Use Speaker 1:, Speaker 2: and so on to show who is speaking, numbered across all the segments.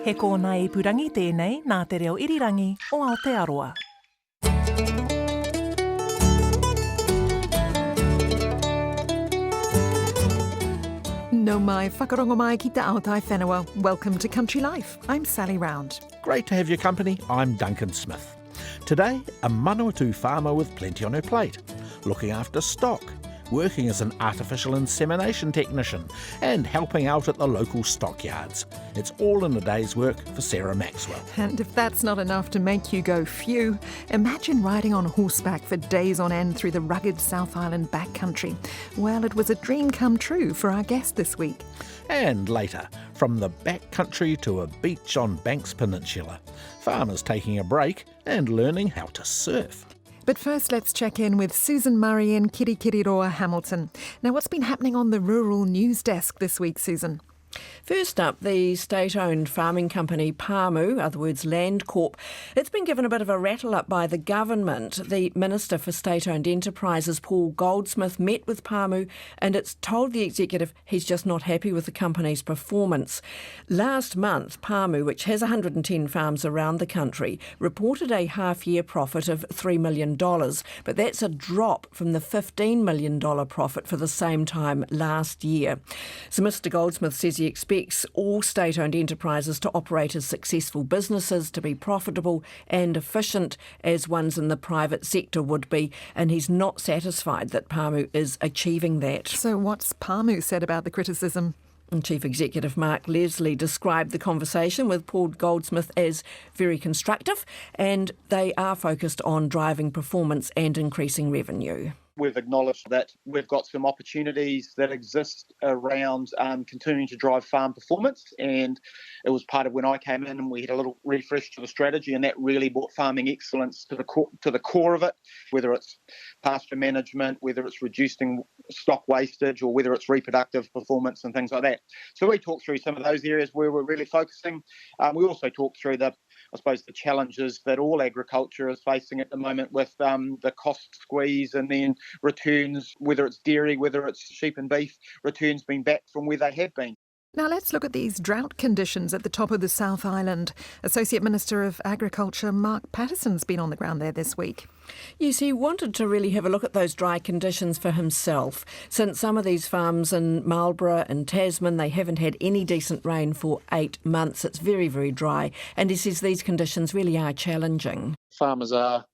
Speaker 1: He kōna I purangi tēnei nā te reo irirangi o Aotearoa.
Speaker 2: No mai whakarongo mai ki te aotai whenua. Welcome to Country Life. I'm Sally Round.
Speaker 3: Great to have your company. I'm Duncan Smith. Today, a Manawatu farmer with plenty on her plate, looking after stock, working as an artificial insemination technician and helping out at the local stockyards. It's all in a day's work for Sarah Maxwell.
Speaker 2: And if that's not enough to make you go phew, imagine riding on horseback for days on end through the rugged South Island backcountry. Well, it was a dream come true for our guest this week.
Speaker 3: And later, from the backcountry to a beach on Banks Peninsula, farmers taking a break and learning how to surf.
Speaker 2: But first, let's check in with Susan Murray in Kirikiriroa, Hamilton. Now, what's been happening on the rural news desk this week, Susan?
Speaker 4: First up, the state-owned farming company Pāmu, other words Landcorp, it's been given a bit of a rattle-up by the government. The Minister for State-Owned Enterprises, Paul Goldsmith, met with Pāmu and it's told the executive he's just not happy with the company's performance. Last month, Pāmu, which has 110 farms around the country, reported a half-year profit of $3 million, but that's a drop from the $15 million profit for the same time last year. So Mr Goldsmith says he expects all state-owned enterprises to operate as successful businesses, to be profitable and efficient as ones in the private sector would be, and he's not satisfied that Pāmu is achieving that.
Speaker 2: So what's Pāmu said about the criticism?
Speaker 4: And Chief Executive Mark Leslie described the conversation with Paul Goldsmith as very constructive, and they are focused on driving performance and increasing revenue.
Speaker 5: We've acknowledged that we've got some opportunities that exist around continuing to drive farm performance, and it was part of when I came in and we had a little refresh to the strategy, and that really brought farming excellence to the core of it, whether it's pasture management, whether it's reducing stock wastage, or whether it's reproductive performance and things like that. So we talked through some of those areas where we're really focusing. We also talked through the challenges that all agriculture is facing at the moment with the cost squeeze and then returns, whether it's dairy, whether it's sheep and beef, returns being back from where they have been.
Speaker 2: Now let's look at these drought conditions at the top of the South Island. Associate Minister of Agriculture Mark Patterson's been on the ground there this week.
Speaker 4: Yes, he wanted to really have a look at those dry conditions for himself. Since some of these farms in Marlborough and Tasman, they haven't had any decent rain for 8 months. It's very, very dry. And he says these conditions really are challenging.
Speaker 6: Farmers are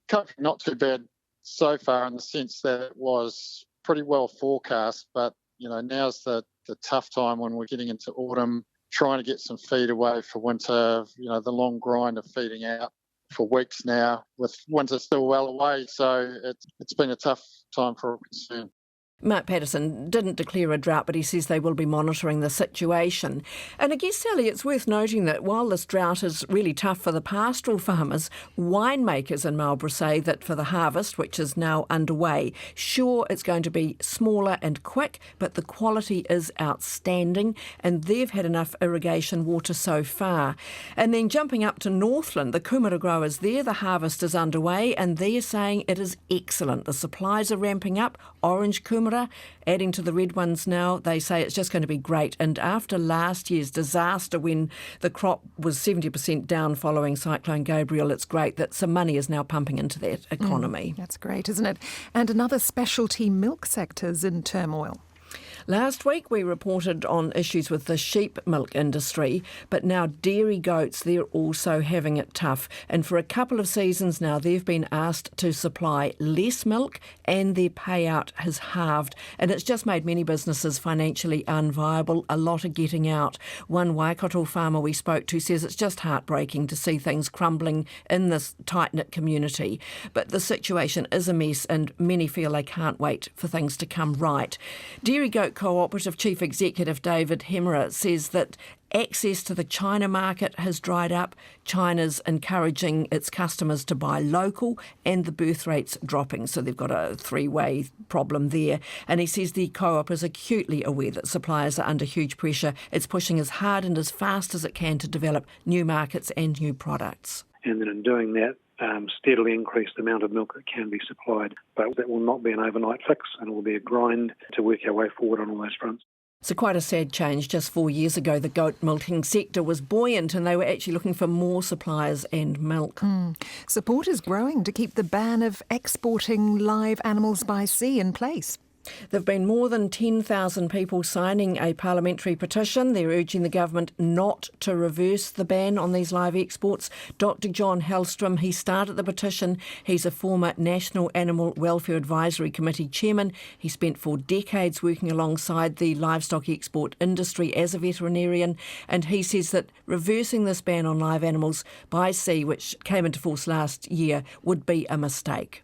Speaker 6: coping not too bad so far in the sense that it was pretty well forecast, but now's the tough time when we're getting into autumn, trying to get some feed away for winter, the long grind of feeding out for weeks now, with winter still well away. So it's been a tough time for all concerned.
Speaker 4: Mark Patterson didn't declare a drought, but he says they will be monitoring the situation. And I guess, Sally, it's worth noting that while this drought is really tough for the pastoral farmers, winemakers in Marlborough say that for the harvest, which is now underway, sure, it's going to be smaller and quick, but the quality is outstanding, and they've had enough irrigation water so far. And then jumping up to Northland, the kumara growers there, the harvest is underway, and they're saying it is excellent. The supplies are ramping up. Orange kumara adding to the red ones now. They say it's just going to be great. And after last year's disaster when the crop was 70% down following Cyclone Gabriel, it's great that some money is now pumping into that economy.
Speaker 2: That's great, isn't it? And another specialty milk sector's in turmoil.
Speaker 4: Last week we reported on issues with the sheep milk industry, but now dairy goats, they're also having it tough. And for a couple of seasons now, they've been asked to supply less milk and their payout has halved. And it's just made many businesses financially unviable. A lot are getting out. One Waikato farmer we spoke to says it's just heartbreaking to see things crumbling in this tight-knit community. But the situation is a mess and many feel they can't wait for things to come right. Dairy Goat Cooperative Chief Executive David Hemmerer says that access to the China market has dried up. China's encouraging its customers to buy local and the birth rate's dropping. So they've got a three-way problem there. And he says the co-op is acutely aware that suppliers are under huge pressure. It's pushing as hard and as fast as it can to develop new markets and new products.
Speaker 7: And then in doing that, steadily increase the amount of milk that can be supplied. But that will not be an overnight fix, and it will be a grind to work our way forward on all those fronts.
Speaker 4: So quite a sad change. Just 4 years ago, the goat milking sector was buoyant and they were actually looking for more suppliers and milk.
Speaker 2: Support is growing to keep the ban of exporting live animals by sea in place.
Speaker 4: There have been more than 10,000 people signing a parliamentary petition. They're urging the government not to reverse the ban on these live exports. Dr. John Hellstrom, he started the petition. He's a former National Animal Welfare Advisory Committee chairman. He spent 4 decades working alongside the livestock export industry as a veterinarian, and he says that reversing this ban on live animals by sea, which came into force last year, would be a mistake.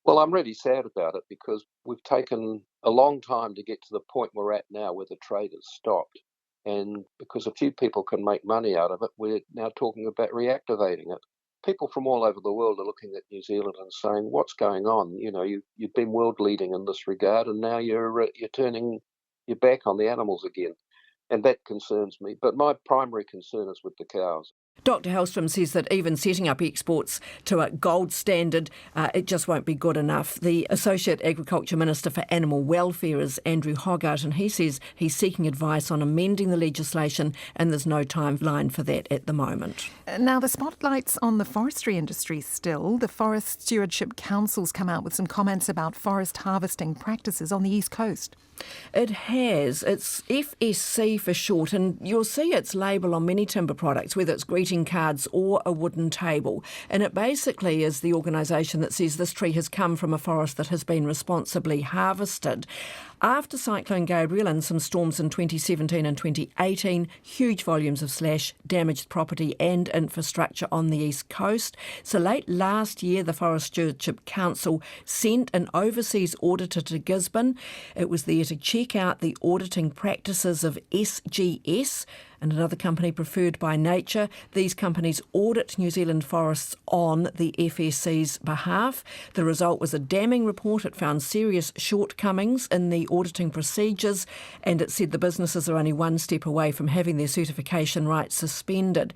Speaker 8: Well, I'm really sad about it because we've taken a long time to get to the point we're at now where the trade has stopped. And because a few people can make money out of it, we're now talking about reactivating it. People from all over the world are looking at New Zealand and saying, what's going on? You know, you've been world leading in this regard and now you're turning your back on the animals again. And that concerns me. But my primary concern is with the cows.
Speaker 4: Dr. Hellstrom says that even setting up exports to a gold standard, it just won't be good enough. The Associate Agriculture Minister for Animal Welfare is Andrew Hoggart, and he says he's seeking advice on amending the legislation, and there's no timeline for that at the moment.
Speaker 2: Now, the spotlight's on the forestry industry still. The Forest Stewardship Council's come out with some comments about forest harvesting practices on the East Coast.
Speaker 4: It has. It's FSC for short, and you'll see its label on many timber products, whether it's greeting cards or a wooden table. And it basically is the organisation that says this tree has come from a forest that has been responsibly harvested. After Cyclone Gabriel and some storms in 2017 and 2018, huge volumes of slash damaged property and infrastructure on the East Coast. So late last year, the Forest Stewardship Council sent an overseas auditor to Gisborne. It was there to check out the auditing practices of SGS, and another company preferred by Nature. These companies audit New Zealand forests on the FSC's behalf. The result was a damning report. It found serious shortcomings in the auditing procedures, and it said the businesses are only one step away from having their certification rights suspended.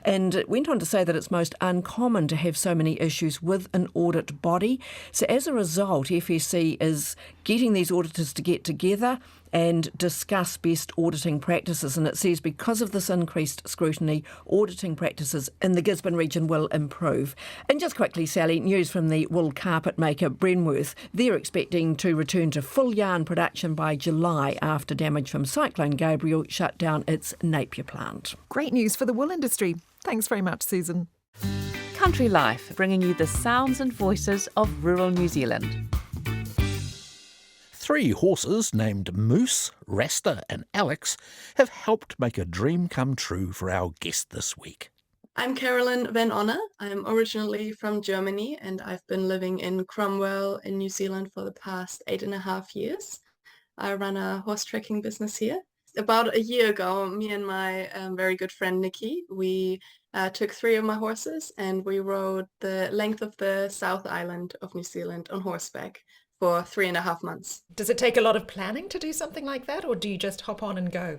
Speaker 4: And it went on to say that it's most uncommon to have so many issues with an audit body. So as a result, FSC is getting these auditors to get together and discuss best auditing practices. And it says because of this increased scrutiny, auditing practices in the Gisborne region will improve. And just quickly, Sally, news from the wool carpet maker Brenworth. They're expecting to return to full yarn production by July after damage from Cyclone Gabriel shut down its Napier plant.
Speaker 2: Great news for the wool industry. Thanks very much, Susan.
Speaker 9: Country Life, bringing you the sounds and voices of rural New Zealand.
Speaker 3: 3 horses named Moose, Rasta and Alex have helped make a dream come true for our guest this week.
Speaker 10: I'm Carolyn Van Honor. I'm originally from Germany and I've been living in Cromwell in New Zealand for the past 8.5 years. I run a horse tracking business here. About a year ago, me and my very good friend Nikki, we took 3 of my horses and we rode the length of the South Island of New Zealand on horseback for 3.5 months.
Speaker 11: Does it take a lot of planning to do something like that, or do you just hop on and go?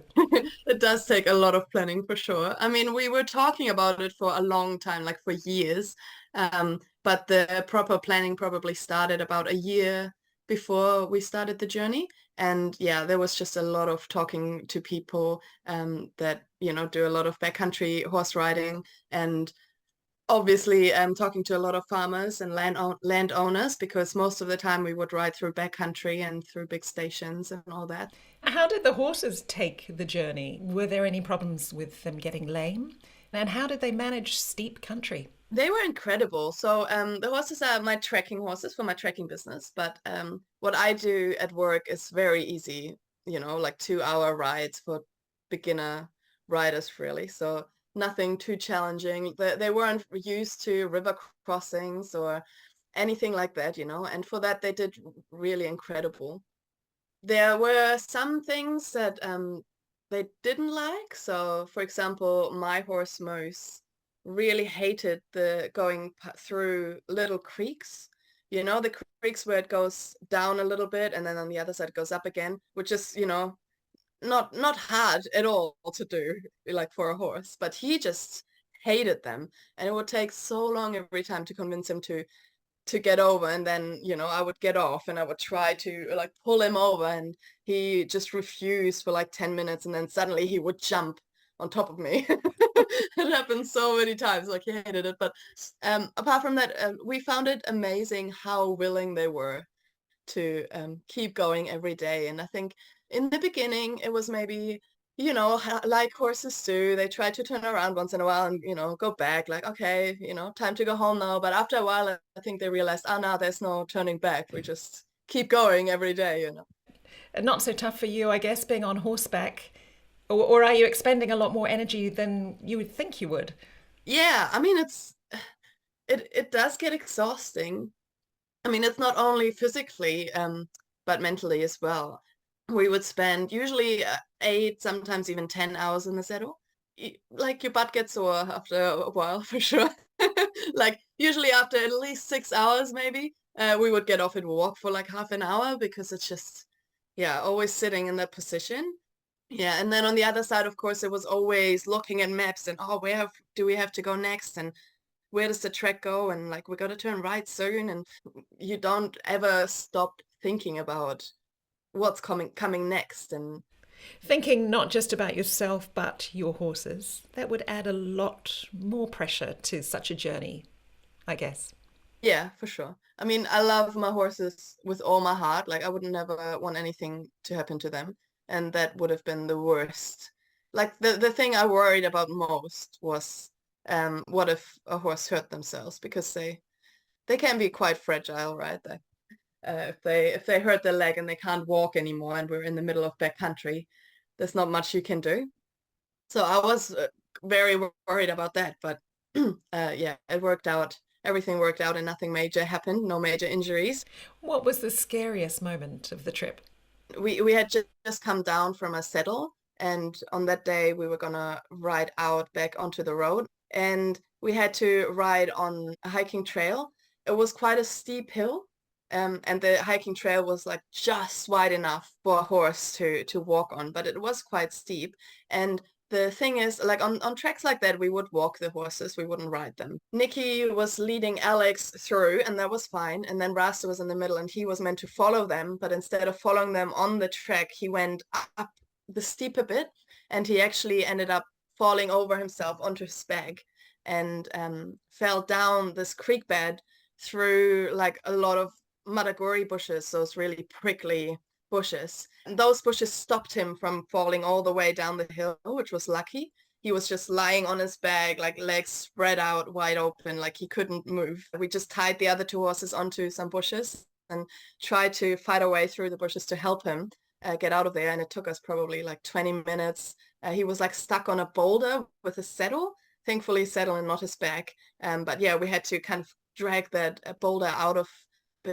Speaker 10: It does take a lot of planning for sure. I mean, we were talking about it for a long time, like for years, but the proper planning probably started about a year before we started the journey. And yeah, there was just a lot of talking to people that, you know, do a lot of backcountry horse riding, and obviously talking to a lot of farmers and landowners, because most of the time we would ride through backcountry and through big stations and all that.
Speaker 11: How did the horses take the journey? Were there any problems with them getting lame? And how did they manage steep country?
Speaker 10: They were incredible. So the horses are my tracking horses for my tracking business. But what I do at work is very easy, you know, like 2-hour rides for beginner riders, really. So nothing too challenging. They weren't used to river crossings or anything like that, you know, and for that they did really incredible. There were some things that they didn't like. So, for example, my horse Moose really hated the going through little creeks, you know, the creeks where it goes down a little bit and then on the other side it goes up again, which is, you know, not hard at all to do, like for a horse, but he just hated them, and it would take so long every time to convince him to to get over, and then, you know, I would get off and I would try to like pull him over, and he just refused for like 10 minutes, and then suddenly he would jump on top of me. It happened so many times, like he hated it. But apart from that, we found it amazing how willing they were to keep going every day. And I think in the beginning it was maybe, you know, like horses do, they try to turn around once in a while and, you know, go back, like, okay, you know, time to go home now. But after a while, I think they realized, oh, no, there's no turning back. We just keep going every day, you know.
Speaker 11: Not so tough for you, I guess, being on horseback. Or are you expending a lot more energy than you would think you would?
Speaker 10: Yeah, I mean, it does get exhausting. I mean, it's not only physically, but mentally as well. We would spend usually 8, sometimes even 10 hours in the saddle. Like your butt gets sore after a while, for sure. Like usually after at least 6 hours, maybe, we would get off and walk for like half an hour, because it's just, yeah, always sitting in that position. Yeah, and then on the other side, of course, it was always looking at maps and, oh, where do we have to go next? And where does the track go? And like, we got to turn right soon. And you don't ever stop thinking about what's coming next. And
Speaker 11: Thinking not just about yourself, but your horses. That would add a lot more pressure to such a journey, I guess.
Speaker 10: yeah, for sure. I mean, I love my horses with all my heart. Like, I would never want anything to happen to them. And that would have been the worst. Like, the thing I worried about most was what if a horse hurt themselves? Because they can be quite fragile, right? If they hurt their leg and they can't walk anymore, and we're in the middle of backcountry, there's not much you can do. So I was very worried about that. But yeah, it worked out. Everything worked out and nothing major happened, no major injuries.
Speaker 11: What was the scariest moment of the trip?
Speaker 10: We had just come down from a saddle, and on that day we were gonna ride out back onto the road, and we had to ride on a hiking trail. It was quite a steep hill, and the hiking trail was like just wide enough for a horse to walk on, but it was quite steep. And the thing is, like on tracks like that, we would walk the horses, we wouldn't ride them. Nikki was leading Alex through, and that was fine. And then Rasta was in the middle, and he was meant to follow them. But instead of following them on the track, he went up the steep a bit, and he actually ended up falling over himself onto his back, and fell down this creek bed through like a lot of madagori bushes, those really prickly bushes. And those bushes stopped him from falling all the way down the hill, which was lucky. He was just lying on his back, like legs spread out wide open, like he couldn't move. We just tied the other 2 horses onto some bushes and tried to fight our way through the bushes to help him get out of there. And it took us probably like 20 minutes. He was like stuck on a boulder with a saddle, thankfully saddle and not his back. But yeah, we had to kind of drag that boulder out of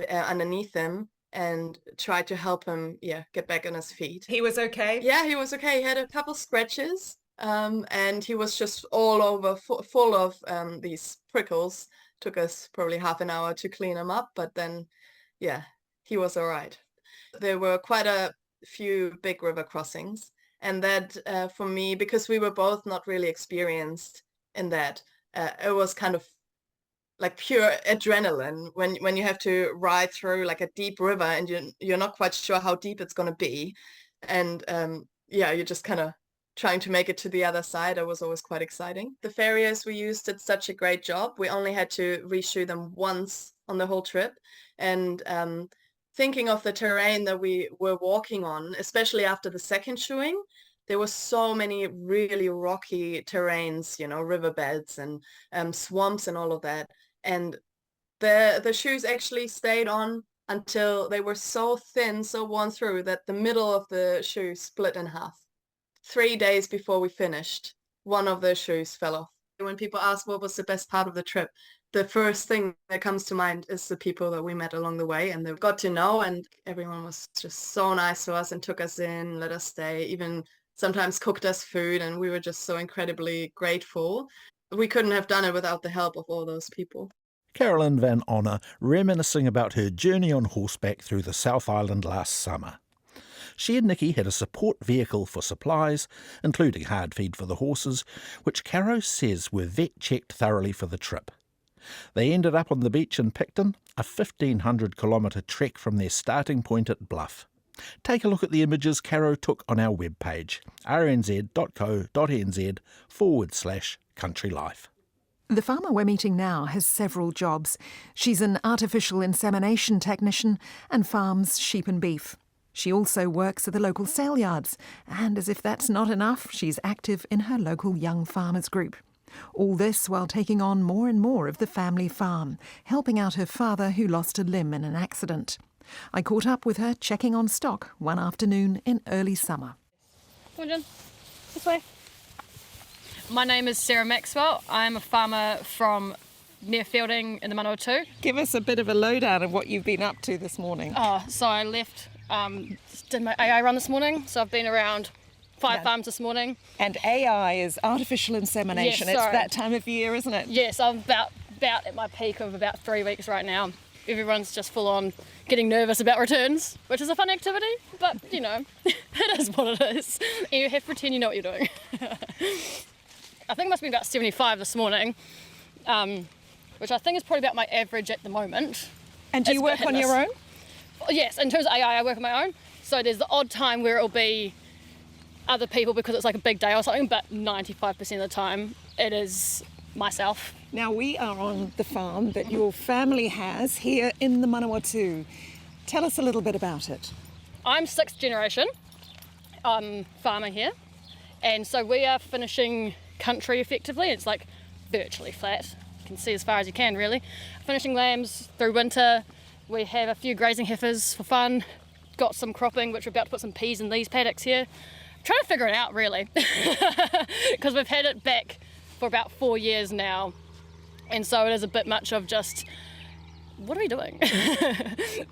Speaker 10: underneath him and try to help him, get back on his feet.
Speaker 11: He was okay?
Speaker 10: Yeah, he was okay. He had a couple scratches, and he was just all over, full of these prickles. Took us probably half an hour to clean him up, but then, yeah, he was all right. There were quite a few big river crossings, and that for me, because we were both not really experienced in that, it was kind of like pure adrenaline when you have to ride through like a deep river, and you're not quite sure how deep it's going to be, and you're just kind of trying to make it to the other side. It was always quite exciting. The farriers we used did such a great job. We only had to reshoe them once on the whole trip, and thinking of the terrain that we were walking on, especially after the second shoeing, there were so many really rocky terrains, you know, riverbeds and swamps and all of that. And the shoes actually stayed on until they were so thin, so worn through, that the middle of the shoe split in half. 3 days before we finished, one of the shoes fell off. When people ask what was the best part of the trip, the first thing that comes to mind is the people that we met along the way, and they got to know, and everyone was just so nice to us and took us in, let us stay, even sometimes cooked us food, and we were just so incredibly grateful. We couldn't have done it without the help of all those people.
Speaker 3: Carolyn Van Honor reminiscing about her journey on horseback through the South Island last summer. She and Nikki had a support vehicle for supplies, including hard feed for the horses, which Caro says were vet-checked thoroughly for the trip. They ended up on the beach in Picton a 1,500 kilometre trek from their starting point at Bluff. Take a look at the images Caro took on our webpage, rnz.co.nz/country life.
Speaker 2: The farmer we're meeting now has several jobs. She's an artificial insemination technician and farms sheep and beef. She also works at the local sale yards, and as if that's not enough, she's active in her local young farmers group. All this while taking on more and more of the family farm, helping out her father who lost a limb in an accident. I caught up with her checking on stock one afternoon in early summer.
Speaker 12: Come on, Jen. This way. My name is Sarah Maxwell. I'm a farmer from near Feilding in the Manawatu.
Speaker 11: Give us a bit of a lowdown of what you've been up to this morning.
Speaker 12: So I left, did my AI run this morning, so I've been around 5 farms this morning.
Speaker 11: And AI is artificial insemination.
Speaker 12: Yes,
Speaker 11: it's that time of year, isn't it?
Speaker 12: Yes, I'm about at my peak of about 3 weeks right now. Everyone's just full on getting nervous about returns, which is a fun activity, but you know, it is what it is. You have to pretend you know what you're doing. I think it must be about 75 this morning, which I think is probably about my average at the moment.
Speaker 11: And do you work on your own?
Speaker 12: Yes, in terms of AI, I work on my own. So there's the odd time where it'll be other people because it's like a big day or something, but 95% of the time it is myself.
Speaker 11: Now we are on the farm that your family has here in the Manawatu. Tell us a little bit about it.
Speaker 12: I'm 6th generation farmer here, and so we are finishing country effectively. It's like virtually flat. You can see as far as you can really. Finishing lambs through winter. We have a few grazing heifers for fun. Got some cropping, which we're about to put some peas in these paddocks here. Trying to figure it out really, because we've had it back for about 4 years now, and so it is a bit much of just, what are we doing?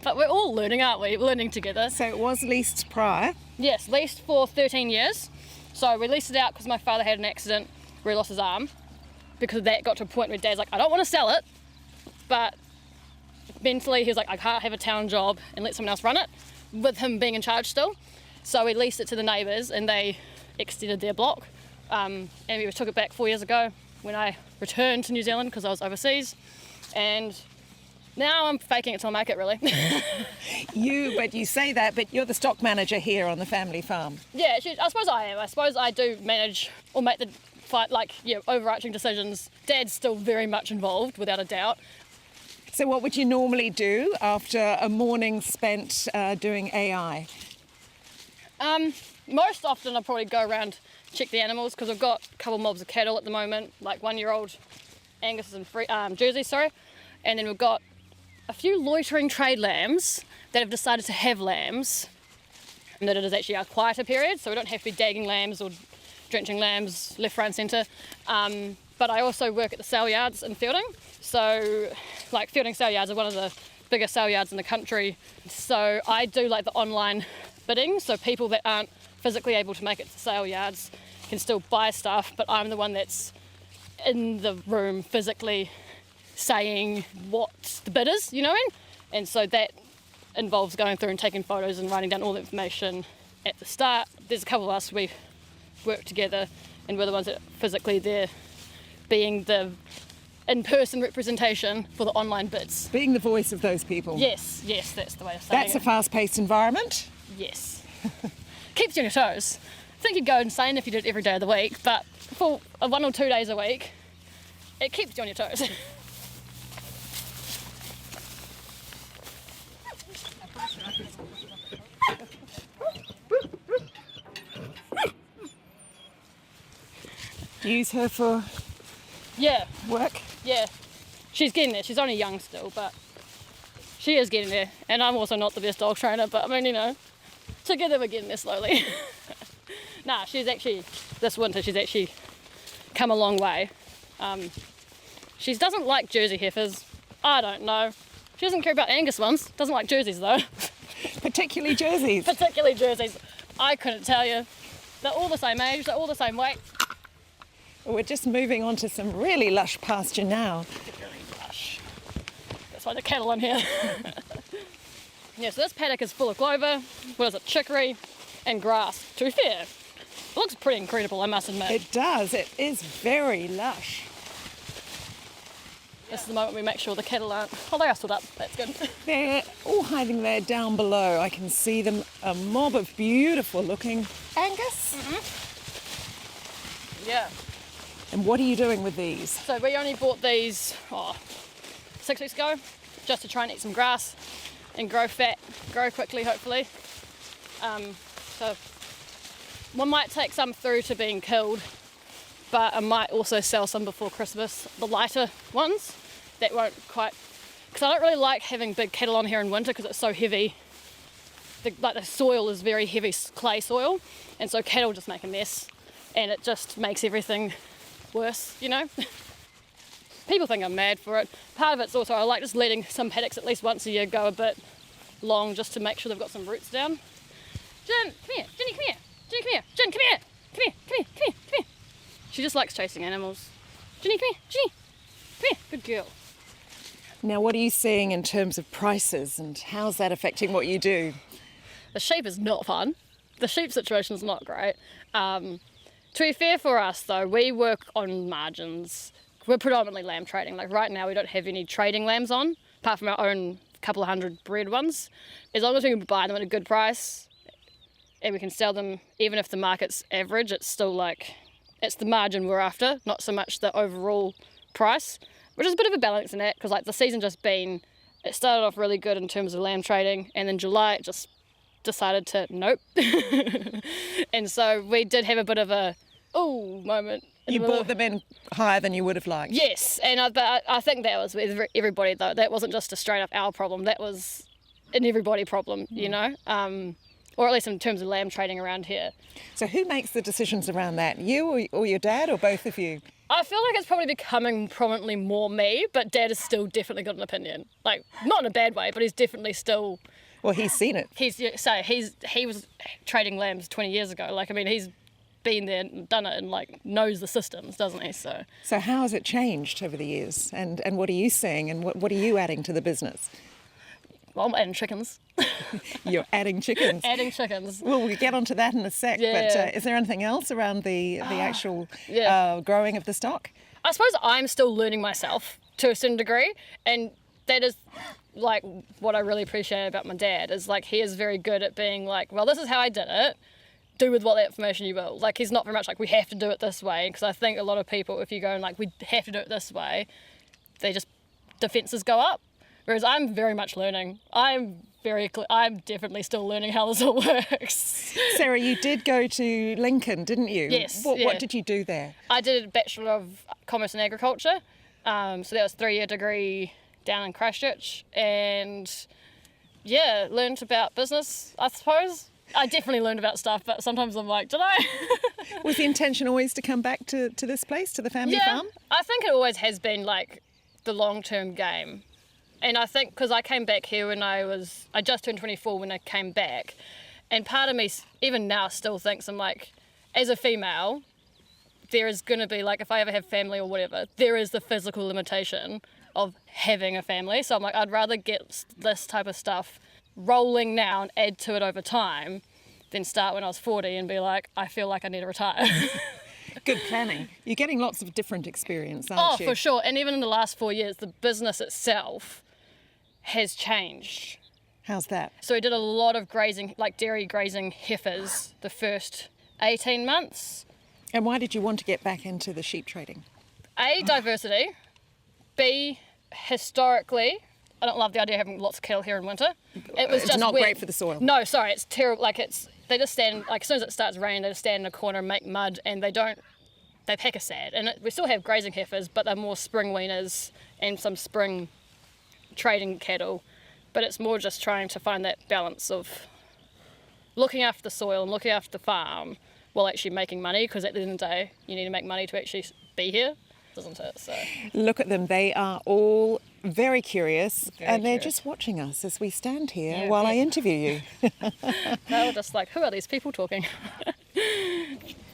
Speaker 12: But we're all learning, aren't we? We're learning together.
Speaker 11: So it was leased prior?
Speaker 12: Yes, leased for 13 years. So we leased it out because my father had an accident where he lost his arm. Because that got to a point where Dad's like, I don't want to sell it, but mentally he was like, I can't have a town job and let someone else run it, with him being in charge still. So we leased it to the neighbours and they extended their block. And we took it back 4 years ago when I returned to New Zealand because I was overseas. And now I'm faking it till I make it, really.
Speaker 11: But you say that, but you're the stock manager here on the family farm.
Speaker 12: Yeah, I suppose I am. I suppose I do manage or make the overarching decisions. Dad's still very much involved, without a doubt.
Speaker 11: So what would you normally do after a morning spent doing AI?
Speaker 12: Most often I'll probably go around, check the animals, because we've got a couple mobs of cattle at the moment, like 1-year-old Angus and Jersey, and then we've got a few loitering trade lambs that have decided to have lambs, and that it is actually our quieter period, so we don't have to be dagging lambs or drenching lambs left, right and centre. But I also work at the sale yards in Feilding, so like Feilding sale yards are one of the biggest sale yards in the country, so I do like the online bidding, so people that aren't physically able to make it to sale yards can still buy stuff, but I'm the one that's in the room physically saying what the bid is, you know what I mean? And so that involves going through and taking photos and writing down all the information at the start. There's a couple of us, we work together and we're the ones that are physically there, being the in-person representation for the online bids.
Speaker 11: Being the voice of those people.
Speaker 12: Yes, that's the way of saying
Speaker 11: it. That's a fast-paced environment.
Speaker 12: Yes. Keeps you on your toes. I think you'd go insane if you did it every day of the week, but for 1 or 2 days a week, it keeps you on your toes.
Speaker 11: Use her for work?
Speaker 12: Yeah. She's getting there. She's only young still, but she is getting there. And I'm also not the best dog trainer, but I mean, you know, together we're getting there slowly. Nah, this winter she's actually come a long way. She doesn't like Jersey heifers. I don't know. She doesn't care about Angus ones. Doesn't like Jerseys though.
Speaker 11: Particularly Jerseys?
Speaker 12: Particularly Jerseys. I couldn't tell you. They're all the same age, they're all the same weight.
Speaker 11: We're just moving on to some really lush pasture now.
Speaker 12: Very lush. That's why the cattle in here. Yeah, so this paddock is full of clover, chicory and grass. To be fair, it looks pretty incredible, I must admit.
Speaker 11: It does, it is very lush.
Speaker 12: This is the moment we make sure the cattle aren't... Oh, they are stood up. That's good.
Speaker 2: They're all hiding there down below. I can see them, a mob of beautiful looking Angus.
Speaker 12: Yeah.
Speaker 2: And what are you doing with these?
Speaker 12: So we only bought these 6 weeks ago, just to try and eat some grass and grow fat, grow quickly, hopefully. So one might take some through to being killed, but I might also sell some before Christmas, the lighter ones that won't quite, because I don't really like having big cattle on here in winter because it's so heavy. The soil is very heavy clay soil, and so cattle just make a mess, and it just makes everything worse, you know. People think I'm mad for it. Part of it's also I like just letting some paddocks at least once a year go a bit long just to make sure they've got some roots down. Jen, come here. Jenny, come here. Jenny, come here. Jen, come here. Come here. Come here. Come here. Come here. She just likes chasing animals. Jenny, come here. Jenny, come here. Good girl.
Speaker 2: Now, what are you seeing in terms of prices and how's that affecting what you do?
Speaker 12: The sheep is not fun. The sheep situation is not great. To be fair for us, though, we work on margins. We're predominantly lamb trading. Like right now, we don't have any trading lambs on, apart from our own couple of hundred bred ones. As long as we can buy them at a good price and we can sell them, even if the market's average, it's still like, it's the margin we're after, not so much the overall price, which is a bit of a balancing act because like the season just been, it started off really good in terms of lamb trading, and then July it just decided to nope. And so we did have a bit of a moment.
Speaker 2: You bought them in higher than you would have liked.
Speaker 12: Yes, and but I think that was with everybody though. That wasn't just a straight up our problem. That was an everybody problem, you know, or at least in terms of lamb trading around here.
Speaker 2: So who makes the decisions around that? You or your dad, or both of you?
Speaker 12: I feel like it's probably becoming prominently more me, but Dad has still definitely got an opinion. Like not in a bad way, but he's definitely still.
Speaker 2: Well, he's seen it.
Speaker 12: He was trading lambs 20 years ago. Like I mean, he's been there and done it and like knows the systems, doesn't he? So
Speaker 2: how has it changed over the years, and what are you seeing, and what are you adding to the business?
Speaker 12: Well, I'm adding chickens.
Speaker 2: You're adding chickens.
Speaker 12: Adding chickens.
Speaker 2: Well, we'll get onto that in a sec.
Speaker 12: Yeah.
Speaker 2: But is there anything else around the actual growing of the stock?
Speaker 12: I suppose I'm still learning myself to a certain degree, and that is like what I really appreciate about my dad is like he is very good at being like, well, this is how I did it. Do with what that information you will. Like he's not very much like we have to do it this way, because I think a lot of people, if you go and like we have to do it this way, they just defences go up. Whereas I'm very much learning. I'm definitely still learning how this all works.
Speaker 2: Sarah, you did go to Lincoln, didn't you?
Speaker 12: Yes.
Speaker 2: What did you do there?
Speaker 12: I did a Bachelor of Commerce and Agriculture. So that was a 3-year degree down in Christchurch, and learned about business, I suppose. I definitely learned about stuff, but sometimes I'm like, did I?
Speaker 2: Was the intention always to come back to this place, to the family farm?
Speaker 12: I think it always has been like the long-term game. And I think because I came back here when I just turned 24 when I came back, and part of me even now still thinks, I'm like, as a female, there is going to be like, if I ever have family or whatever, there is the physical limitation of having a family. So I'm like, I'd rather get this type of stuff rolling now and add to it over time than start when I was 40 and be like, I feel like I need to retire.
Speaker 2: Good planning. You're getting lots of different experience, aren't you?
Speaker 12: Oh, for sure. And even in the last 4 years, the business itself has changed.
Speaker 2: How's that?
Speaker 12: So we did a lot of grazing, like dairy grazing heifers the first 18 months.
Speaker 2: And why did you want to get back into the sheep trading?
Speaker 12: A, diversity. B, historically, I don't love the idea of having lots of cattle here in winter.
Speaker 2: It's not great for the soil.
Speaker 12: No, sorry, it's terrible. Like they just stand, like as soon as it starts raining, they just stand in a corner and make mud, and they pack a sad. And we still have grazing heifers, but they're more spring weaners and some spring trading cattle. But it's more just trying to find that balance of looking after the soil and looking after the farm while actually making money, because at the end of the day, you need to make money to actually be here, doesn't it? So
Speaker 2: look at them. They are all very curious, and they're just watching us as we stand here while I interview you.
Speaker 12: They were just like, who are these people talking?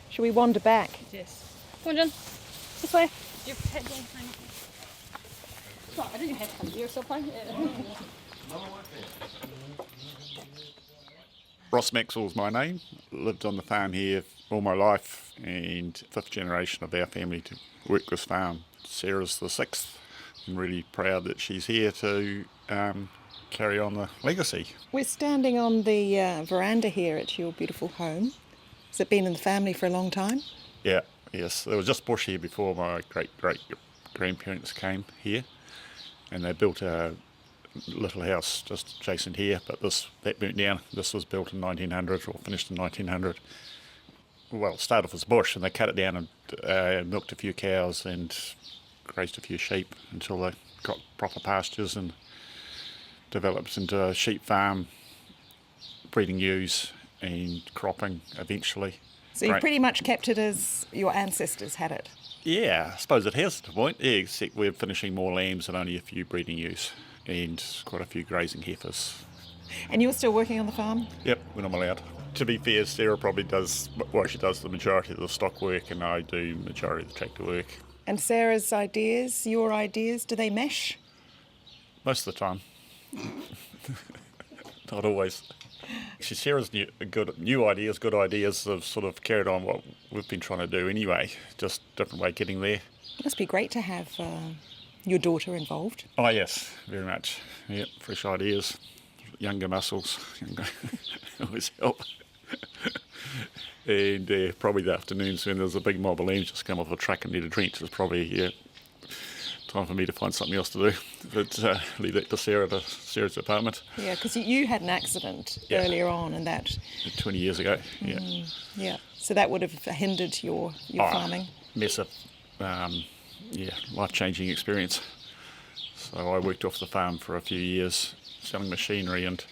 Speaker 2: Shall we wander back?
Speaker 12: Yes. Come on, Jen. This way. Do you have Jen playing? No, I didn't have to. You're still playing? Yeah.
Speaker 13: Ross Maxwell's my name. Lived on the farm here all my life, and 5th generation of our family to work this farm. Sarah's the 6th, and really proud that she's here to carry on the legacy.
Speaker 11: We're standing on the veranda here at your beautiful home. Has it been in the family for a long time?
Speaker 13: Yeah, yes. There was just bush here before my great-great-grandparents came here, and they built a little house just adjacent here, but that burnt down. This was built in 1900 or finished in 1900. Well, it started off as bush, and they cut it down and milked a few cows and grazed a few sheep until they got proper pastures and developed into a sheep farm, breeding ewes and cropping eventually.
Speaker 11: So you've pretty much kept it as your ancestors had it?
Speaker 13: Yeah, I suppose it has to a point, yeah, except we're finishing more lambs and only a few breeding ewes and quite a few grazing heifers.
Speaker 11: And you're still working on the farm?
Speaker 13: Yep, when I'm allowed. To be fair, Sarah probably does, well, she does the majority of the stock work and I do the majority of the tractor work.
Speaker 11: And Sarah's ideas, your ideas, do they mesh?
Speaker 13: Most of the time. Not always. Actually, Sarah's new ideas, good ideas have sort of carried on what we've been trying to do anyway, just different way of getting there.
Speaker 11: It must be great to have your daughter involved.
Speaker 13: Oh yes, very much. Yep, fresh ideas, younger muscles, always help. And probably the afternoons when there's a big mob of lambs just come off a truck and need a drink, it's probably time for me to find something else to do. But leave that to Sarah's apartment.
Speaker 11: Yeah, because you had an accident earlier on, and that
Speaker 13: 20 years ago. Yeah.
Speaker 11: Yeah. So that would have hindered your farming.
Speaker 13: Massive, life-changing experience. So I worked off the farm for a few years, selling machinery and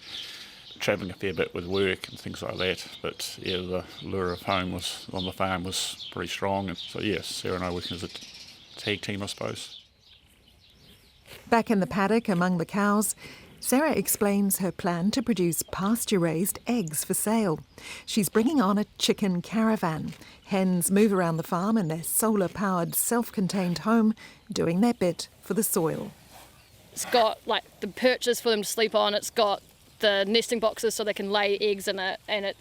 Speaker 13: travelling a fair bit with work and things like that. But yeah, the lure of home on the farm was pretty strong. And so yes, Sarah and I working as a tag team, I suppose.
Speaker 2: Back in the paddock among the cows, Sarah explains her plan to produce pasture-raised eggs for sale. She's bringing on a chicken caravan. Hens move around the farm in their solar-powered, self-contained home, doing their bit for the soil.
Speaker 12: It's got like the perches for them to sleep on. It's got the nesting boxes so they can lay eggs in it, and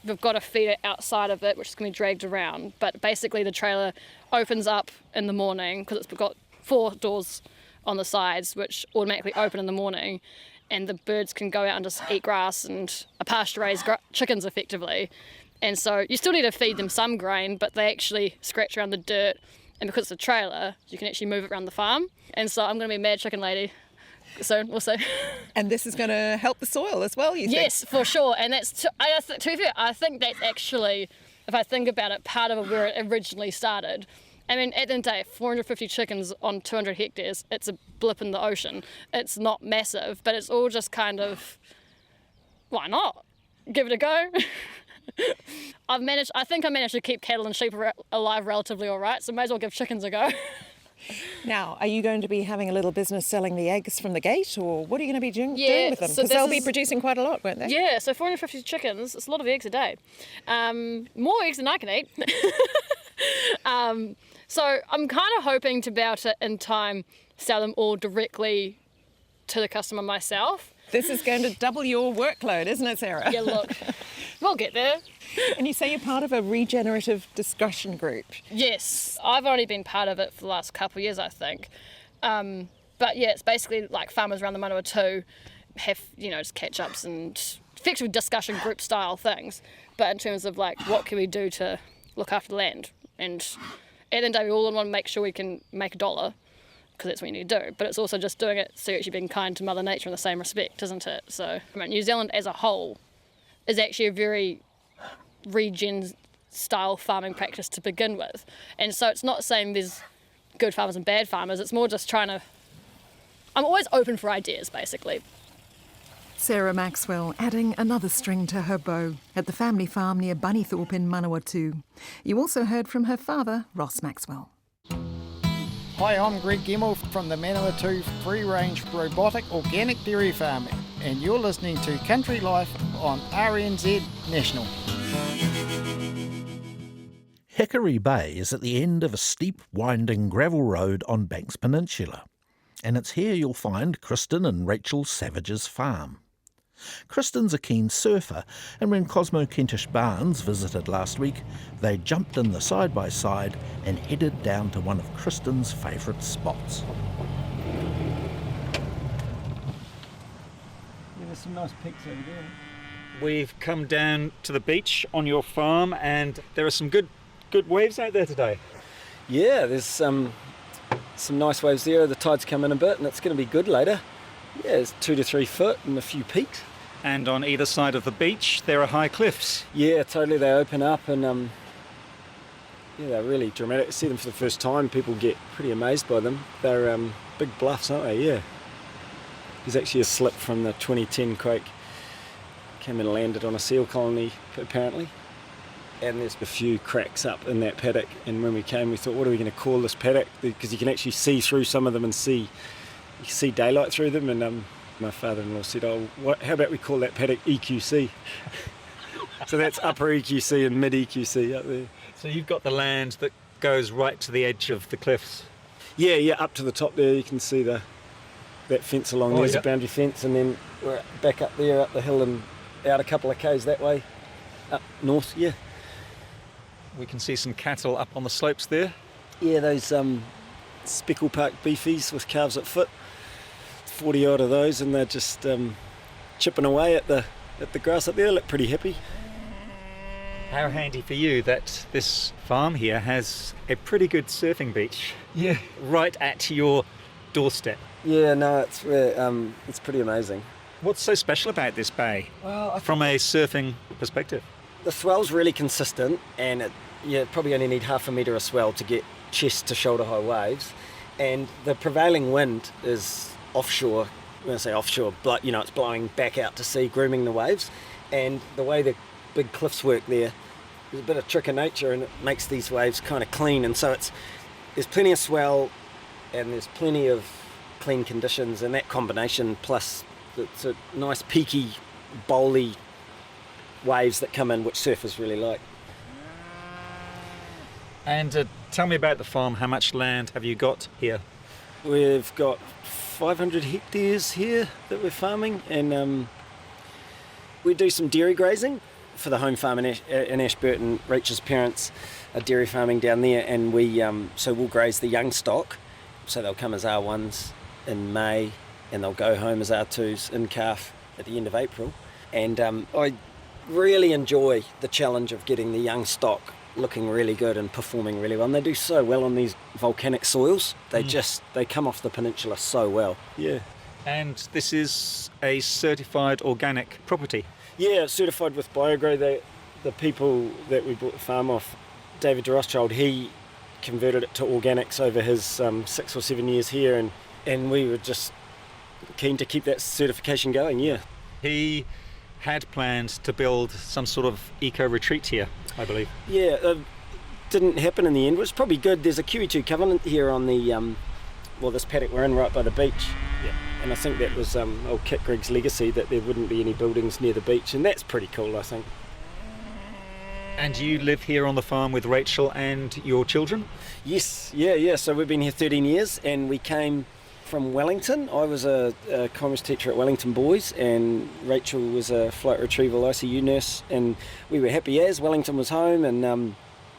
Speaker 12: we've got a feeder outside of it which is going to be dragged around. But basically the trailer opens up in the morning because it's got 4 doors on the sides which automatically open in the morning, and the birds can go out and just eat grass and pasture-raised chickens effectively. And so you still need to feed them some grain, but they actually scratch around the dirt, and because it's a trailer you can actually move it around the farm. And so I'm going to be a mad chicken lady soon, we'll see.
Speaker 11: And this is going to help the soil as well, you think?
Speaker 12: Yes, for sure. And that's to be fair, I think that's actually, if I think about it, part of where it originally started. I mean, at the end of the day, 450 chickens on 200 hectares, it's a blip in the ocean. It's not massive, but it's all just kind of, why not? Give it a go. I think I managed to keep cattle and sheep alive relatively all right, so may as well give chickens a go.
Speaker 11: Now, are you going to be having a little business selling the eggs from the gate, or what are you going to be doing with them?
Speaker 12: So
Speaker 11: because they'll be producing quite a lot, won't they?
Speaker 12: Yeah, so 450 chickens, it's a lot of eggs a day. More eggs than I can eat. So I'm kind of hoping to be able to, in time, sell them all directly to the customer myself.
Speaker 11: This is going to double your workload, isn't it, Sarah?
Speaker 12: Yeah, look, we'll get there.
Speaker 11: And you say you're part of a regenerative discussion group.
Speaker 12: Yes, I've only been part of it for the last couple of years, I think. But yeah, it's basically like farmers around the Manawatu have, just catch-ups and effectively discussion group style things. But in terms of like, what can we do to look after the land? And at the end of the day, we all want to make sure we can make $1, because that's what you need to do. But it's also just doing it so you're actually being kind to Mother Nature in the same respect, isn't it? So New Zealand as a whole is actually a very regen style farming practice to begin with. And so it's not saying there's good farmers and bad farmers, it's more just I'm always open for ideas, basically.
Speaker 2: Sarah Maxwell adding another string to her bow at the family farm near Bunnythorpe in Manawatu. You also heard from her father, Ross Maxwell.
Speaker 14: Hi, I'm Greg Gemmell from the Manawatu Free Range Robotic Organic Dairy Farm, and you're listening to Country Life on RNZ National.
Speaker 3: Hickory Bay is at the end of a steep, winding gravel road on Banks Peninsula, and it's here you'll find Kristen and Rachel Savage's farm. Kristen's a keen surfer, and when Cosmo Kentish Barnes visited last week, they jumped in the side-by-side and headed down to one of Kristen's favourite spots.
Speaker 14: some nice peaks over there.
Speaker 15: We've come down to the beach on your farm, and there are some good waves out there today.
Speaker 16: Yeah, there's some nice waves there. The tide's come in a bit, and it's going to be good later. Yeah, it's 2 to 3 foot and a few peaks.
Speaker 15: And on either side of the beach, there are high cliffs.
Speaker 16: Yeah, totally. They open up, and yeah, they're really dramatic. I see them for the first time. People get pretty amazed by them. They're big bluffs, aren't they? Yeah. There's actually a slip from the 2010 quake. Came and landed on a seal colony, apparently. And there's a few cracks up in that paddock. And when we came, we thought, what are we going to call this paddock? Because you can actually see through some of them and you can see daylight through them. And my father-in-law said, how about we call that paddock EQC? So that's upper EQC and mid EQC up there.
Speaker 15: So you've got the land that goes right to the edge of the cliffs?
Speaker 16: Yeah, up to the top there. You can see that fence along there's a boundary fence, and then we're back up there, up the hill and out a couple of k's that way, up north, yeah.
Speaker 15: We can see some cattle up on the slopes there.
Speaker 16: Yeah, those Speckle Park beefies with calves at foot, 40 odd of those, and they're just chipping away at the grass up there. Look pretty happy.
Speaker 15: How handy for you that this farm here has a pretty good surfing beach.
Speaker 16: Yeah.
Speaker 15: Right at your doorstep.
Speaker 16: Yeah, no, it's pretty amazing.
Speaker 15: What's so special about this bay, from a surfing perspective?
Speaker 16: The swell's really consistent, and probably only need half a metre of swell to get chest to shoulder high waves. And the prevailing wind is offshore. When I say offshore, but it's blowing back out to sea, grooming the waves. And the way the big cliffs work there's a bit of trick of nature, and it makes these waves kind of clean. And so there's plenty of swell, and there's plenty of clean conditions, and that combination plus it's a nice peaky, bowly waves that come in, which surfers really like.
Speaker 15: And tell me about the farm. How much land have you got here?
Speaker 16: We've got 500 hectares here that we're farming, and we do some dairy grazing for the home farm in Ashburton. Rachel's parents are dairy farming down there, and so we'll graze the young stock, so they'll come as R1s in May, and they'll go home as R2s in calf at the end of April. And I really enjoy the challenge of getting the young stock looking really good and performing really well. And they do so well on these volcanic soils. They come off the peninsula so well. Yeah.
Speaker 15: And this is a certified organic property?
Speaker 16: Yeah, certified with BioGrow. The people that we bought the farm off, David de Rothschild, he converted it to organics over his 6 or 7 years here, and we were just keen to keep that certification going, yeah.
Speaker 15: He had plans to build some sort of eco-retreat here, I believe.
Speaker 16: Yeah, didn't happen in the end, which is probably good. There's a QE2 covenant here on the, this paddock we're in right by the beach.
Speaker 15: Yeah.
Speaker 16: And I think that was old Kit Gregg's legacy, that there wouldn't be any buildings near the beach, and that's pretty cool, I think.
Speaker 15: And you live here on the farm with Rachel and your children?
Speaker 16: Yes, yeah. So we've been here 13 years, and we came from Wellington. I was a commerce teacher at Wellington Boys, and Rachel was a flight retrieval ICU nurse, and we were happy as Wellington was home. And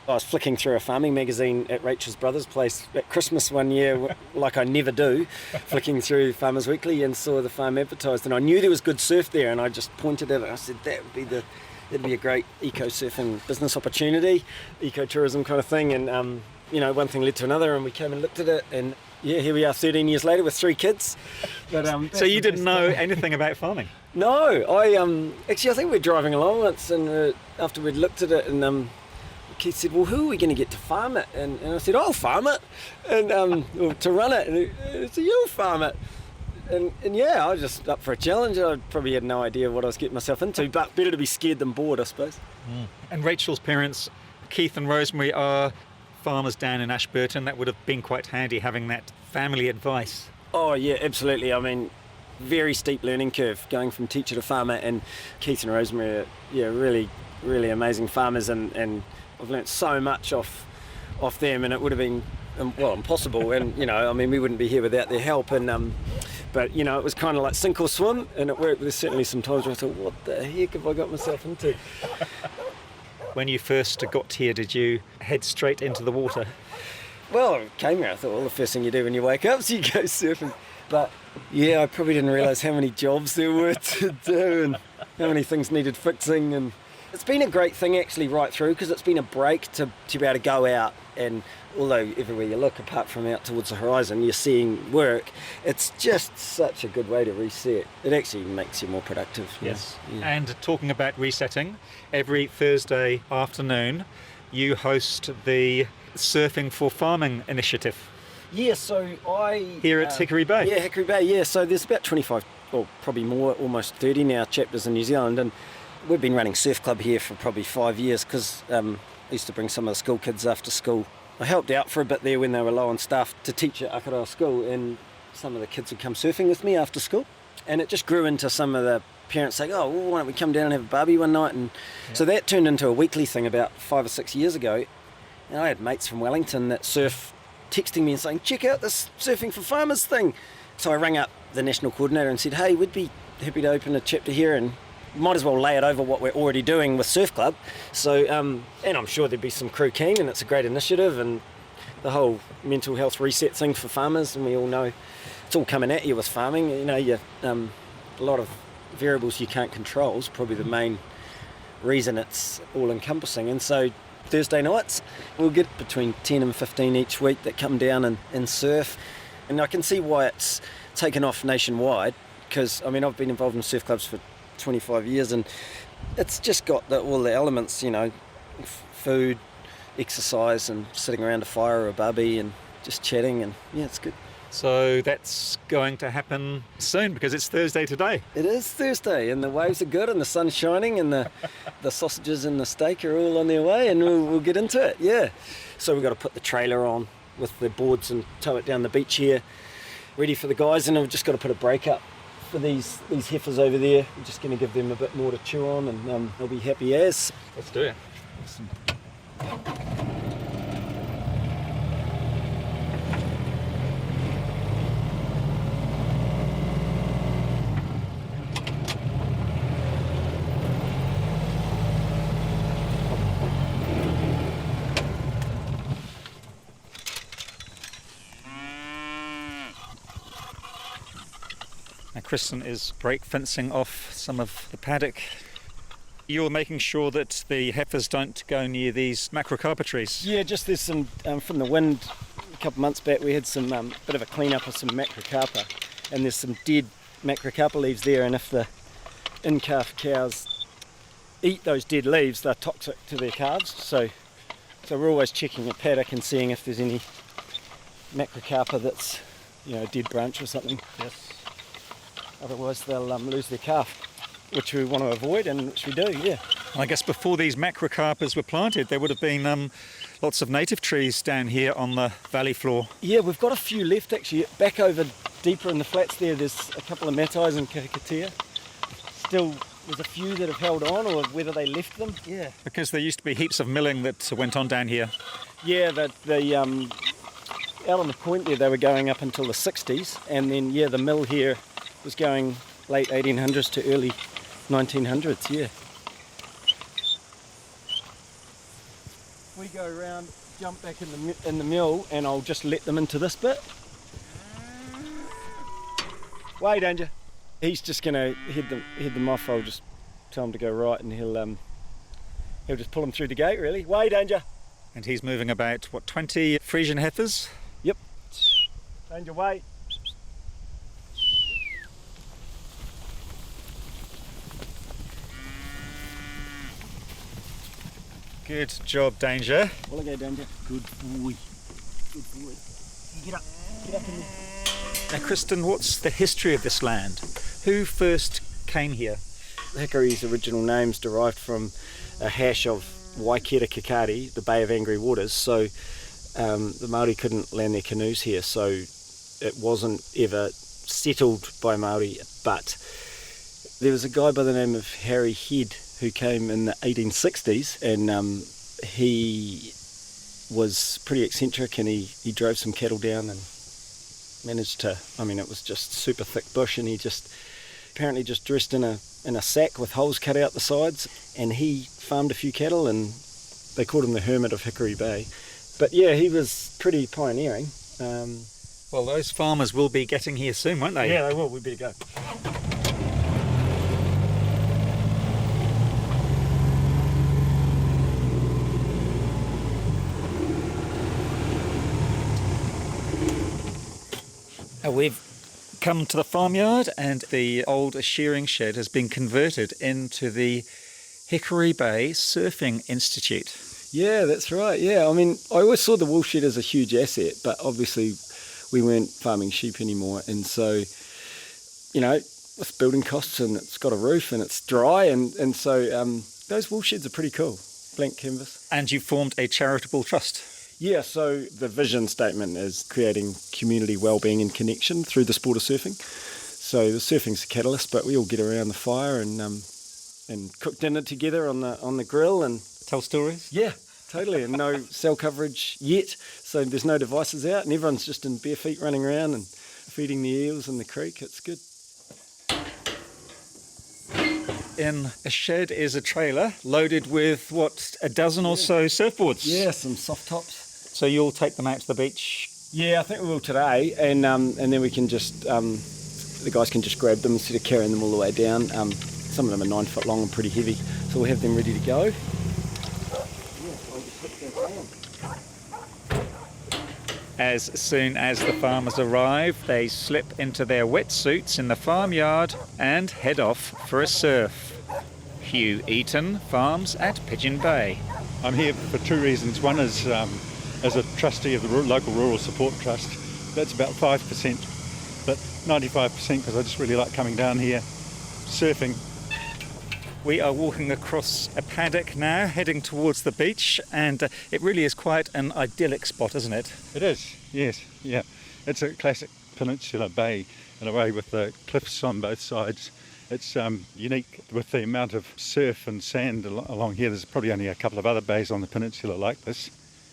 Speaker 16: I was flicking through a farming magazine at Rachel's brother's place at Christmas one year, like I never do, flicking through Farmers Weekly, and saw the farm advertised, and I knew there was good surf there, and I just pointed at it. I said that'd be a great eco-surfing business opportunity, eco-tourism kind of thing. And one thing led to another, and we came and looked at it, and yeah, here we are 13 years later with 3 kids. But
Speaker 15: so you didn't know anything about farming?
Speaker 16: No, I think we were driving along once, and after we'd looked at it, and Keith said, well, who are we going to get to farm it? And I said, I'll farm it, and or to run it. And he said, you'll farm it. And yeah, I was just up for a challenge. I probably had no idea what I was getting myself into, but better to be scared than bored, I suppose.
Speaker 15: And Rachel's parents, Keith and Rosemary, are farmers down in Ashburton. That would have been quite handy, having that family advice.
Speaker 16: Oh yeah, absolutely. I mean, very steep learning curve going from teacher to farmer, and Keith and Rosemary are really, really amazing farmers, and I've learnt so much off them, and it would have been impossible, and we wouldn't be here without their help, and but it was kind of like sink or swim, and it worked. There's certainly some times where I thought, what the heck have I got myself into?
Speaker 15: When you first got here, did you head straight into the water?
Speaker 16: Well, I came here, I thought, the first thing you do when you wake up is you go surfing. but yeah, I probably didn't realise how many jobs there were to do and how many things needed fixing. And it's been a great thing actually right through, because it's been a break to be able to go out, and although everywhere you look, apart from out towards the horizon, you're seeing work, it's just such a good way to reset. It actually makes you more productive.
Speaker 15: Yes.
Speaker 16: Yeah.
Speaker 15: And talking about resetting, every Thursday afternoon you host the Surfing for Farming initiative.
Speaker 16: Yeah, so
Speaker 15: Here at Hickory Bay.
Speaker 16: Yeah, Hickory Bay, yeah. So there's about 25, or probably more, almost 30 now, chapters in New Zealand, and we've been running surf club here for probably 5 years, because I used to bring some of the school kids after school. I helped out for a bit there when they were low on staff to teach at Akaroa School, and some of the kids would come surfing with me after school, and it just grew into some of the parents saying, oh, well, why don't we come down and have a barbie one night? And so that turned into a weekly thing about 5 or 6 years ago, and I had mates from Wellington that surf texting me and saying, check out this Surfing for Farmers thing. So I rang up the national coordinator and said, hey, we'd be happy to open a chapter here, and might as well lay it over what we're already doing with Surf Club. So, and I'm sure there'd be some crew keen, and it's a great initiative, and the whole mental health reset thing for farmers, and we all know it's all coming at you with farming. You know, a lot of variables you can't control is probably the main reason it's all encompassing. And so Thursday nights we'll get between 10 and 15 each week that come down and surf, and I can see why it's taken off nationwide, because I mean I've been involved in surf clubs for 25 years, and it's just got all the elements, you know, food, exercise, and sitting around a fire or a barbie and just chatting, and yeah, it's good.
Speaker 15: So that's going to happen soon, because it's Thursday today.
Speaker 16: It is Thursday, and the waves are good, and the sun's shining, and the sausages and the steak are all on their way, and we'll get into it, yeah. So we've got to put the trailer on with the boards and tow it down the beach here, ready for the guys, and we've just got to put a break up for these heifers over there. We're just going to give them a bit more to chew on, and they'll be happy as.
Speaker 15: Let's do it.
Speaker 16: Awesome.
Speaker 15: Kristen is break fencing off some of the paddock. You're making sure that the heifers don't go near these macrocarpa trees.
Speaker 16: Yeah, just there's some, from the wind a couple of months back, we had some bit of a clean up of some macrocarpa, and there's some dead macrocarpa leaves there, and if the in-calf cows eat those dead leaves, they're toxic to their calves, so we're always checking a paddock and seeing if there's any macrocarpa that's, you know, a dead branch or something.
Speaker 15: Yes.
Speaker 16: Otherwise they'll lose their calf, which we want to avoid, and which we do, yeah.
Speaker 15: I guess before these macrocarpas were planted, there would have been lots of native trees down here on the valley floor.
Speaker 16: Yeah, we've got a few left actually. Back over deeper in the flats there's a couple of matais and kakatea. Still, there's a few that have held on, or whether they left them. Yeah.
Speaker 15: Because there used to be heaps of milling that went on down here.
Speaker 16: Yeah, out on the point there, they were going up until the 60s, and then, yeah, the mill here was going late 1800s to early 1900s, yeah. We go around, jump back in the mill, and I'll just let them into this bit. Way danger. He's just going to head them off. I'll just tell him to go right, and he'll just pull them through the gate, really. Way danger.
Speaker 15: And he's moving about, 20 Frisian heifers?
Speaker 16: Yep. Danger, way.
Speaker 15: Good job, Danger.
Speaker 16: Well, okay, Danger. Good boy. Good boy. Get up. Get up in there.
Speaker 15: Now, Kristen, what's the history of this land? Who first came here?
Speaker 16: Hickory's original name's derived from a hash of Waikera Kikari, the Bay of Angry Waters. So the Māori couldn't land their canoes here, so it wasn't ever settled by Māori. But there was a guy by the name of Harry Head who came in the 1860s, and he was pretty eccentric, and he drove some cattle down and managed to, it was just super thick bush, and he just apparently just dressed in a sack with holes cut out the sides, and he farmed a few cattle, and they called him the Hermit of Hickory Bay. But yeah, he was pretty pioneering.
Speaker 15: Well, those farmers will be getting here soon, won't they?
Speaker 14: Yeah, they will. We better go.
Speaker 15: We've come to the farmyard, and the old shearing shed has been converted into the Hickory Bay Surfing Institute.
Speaker 16: Yeah, that's right. Yeah, I mean, I always saw the wool shed as a huge asset, but obviously we weren't farming sheep anymore. And so, you know, with building costs, and it's got a roof and it's dry, and so those wool sheds are pretty cool. Blank canvas.
Speaker 15: And you formed a charitable trust.
Speaker 16: Yeah, so the vision statement is creating community wellbeing and connection through the sport of surfing. So the surfing's a catalyst, but we all get around the fire and cook dinner together on the grill and
Speaker 15: tell stories.
Speaker 16: Yeah, totally. And no cell coverage yet, so there's no devices out, and everyone's just in bare feet running around and feeding the eels in the creek. It's good.
Speaker 15: In a shed is a trailer loaded with, what, a dozen or so surfboards?
Speaker 16: Yeah, some soft tops.
Speaker 15: So you'll take them out to the beach?
Speaker 16: Yeah, I think we will today, and then we can just, the guys can just grab them instead of carrying them all the way down. Some of them are 9 foot long and pretty heavy, so we'll have them ready to go.
Speaker 15: As soon as the farmers arrive, they slip into their wetsuits in the farmyard and head off for a surf. Hugh Eaton farms at Pigeon Bay.
Speaker 17: I'm here for two reasons. One is as a trustee of the local Rural Support Trust. That's about 5%, but 95% because I just really like coming down here, surfing.
Speaker 15: We are walking across a paddock now, heading towards the beach, and it really is quite an idyllic spot, isn't it?
Speaker 17: It is, yes, yeah. It's a classic peninsula bay in a way with the cliffs on both sides. It's unique with the amount of surf and sand along here. There's probably only a couple of other bays on the peninsula like this.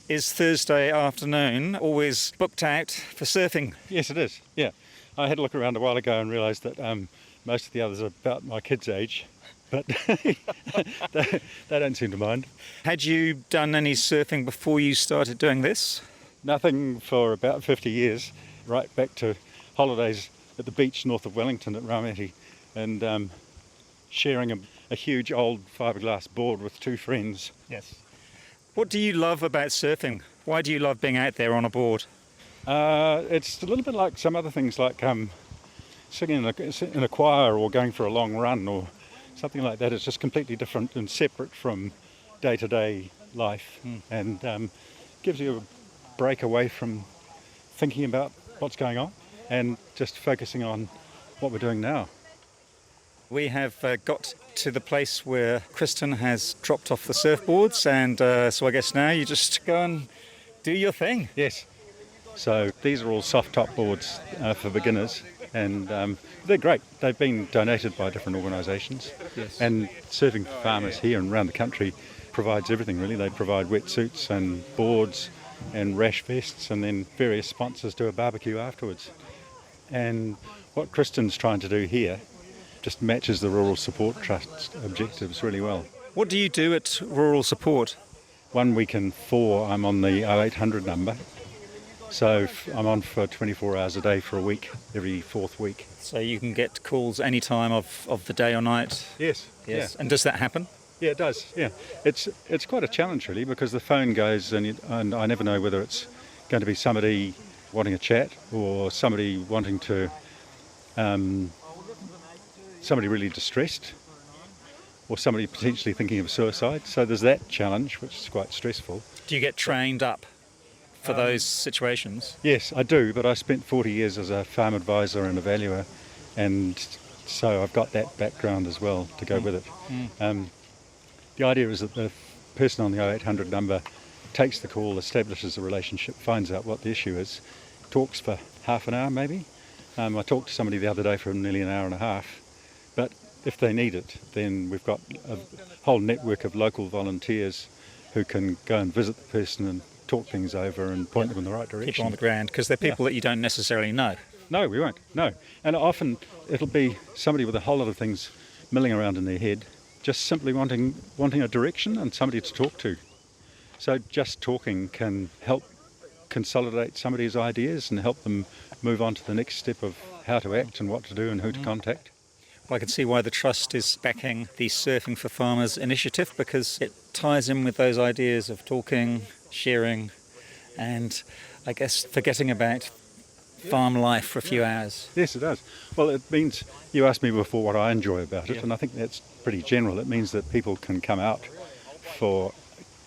Speaker 15: Is Thursday afternoon always booked out for surfing?
Speaker 17: Yes, it is, yeah. I had a look around a while ago and realised that most of the others are about my kids' age. But they don't seem to mind.
Speaker 15: Had you done any surfing before you started doing this?
Speaker 17: Nothing for about 50 years, right back to holidays at the beach north of Wellington at Raumati, and sharing a huge old fiberglass board with two friends.
Speaker 15: Yes. What do you love about surfing? Why do you love being out there on a board?
Speaker 17: It's a little bit like some other things, like singing in a choir or going for a long run or something like that. It's just completely different and separate from day-to-day life, and gives you a break away from thinking about what's going on and just focusing on what we're doing now.
Speaker 15: We have got to the place where Kristen has dropped off the surfboards, and so I guess now you just go and do your thing.
Speaker 17: Yes. So these are all soft top boards for beginners, and they're great. They've been donated by different organisations.
Speaker 15: Yes.
Speaker 17: And surfing farmers here and around the country provides everything really. They provide wetsuits and boards and rash vests, and then various sponsors do a barbecue afterwards. And what Kristen's trying to do here just matches the Rural Support Trust's objectives really well.
Speaker 15: What do you do at Rural Support?
Speaker 17: 1 week in 4 I'm on the 0800 number. So I'm on for 24 hours a day for a week, every 4th week.
Speaker 15: So you can get calls any time of the day or night?
Speaker 17: Yes.
Speaker 15: Yes.
Speaker 17: Yeah.
Speaker 15: And does that happen?
Speaker 17: Yeah, it does. Yeah. It's quite a challenge really, because the phone goes and I never know whether it's going to be somebody wanting a chat or somebody wanting to, somebody really distressed, or somebody potentially thinking of suicide. So there's that challenge, which is quite stressful.
Speaker 15: Do you get trained up for those situations?
Speaker 17: Yes, I do, but I spent 40 years as a farm advisor and a valuer, and so I've got that background as well to go with it. The idea is that the person on the 0800 number takes the call, establishes a relationship, finds out what the issue is, talks for half an hour maybe. I talked to somebody the other day for nearly an hour and a half, but if they need it, then we've got a whole network of local volunteers who can go and visit the person and talk things over and point them in the right direction.
Speaker 15: People on the ground, because they're people that you don't necessarily know.
Speaker 17: No, we won't, no. And often it'll be somebody with a whole lot of things milling around in their head, just simply wanting a direction and somebody to talk to. So just talking can help consolidate somebody's ideas and help them move on to the next step of how to act and what to do and who to contact.
Speaker 15: Well, I can see why the Trust is backing the Surfing for Farmers initiative, because it ties in with those ideas of talking, sharing, and I guess forgetting about farm life for a few hours.
Speaker 17: Yes, it does. Well, it means, you asked me before what I enjoy about it, and I think that's pretty general. It means that people can come out for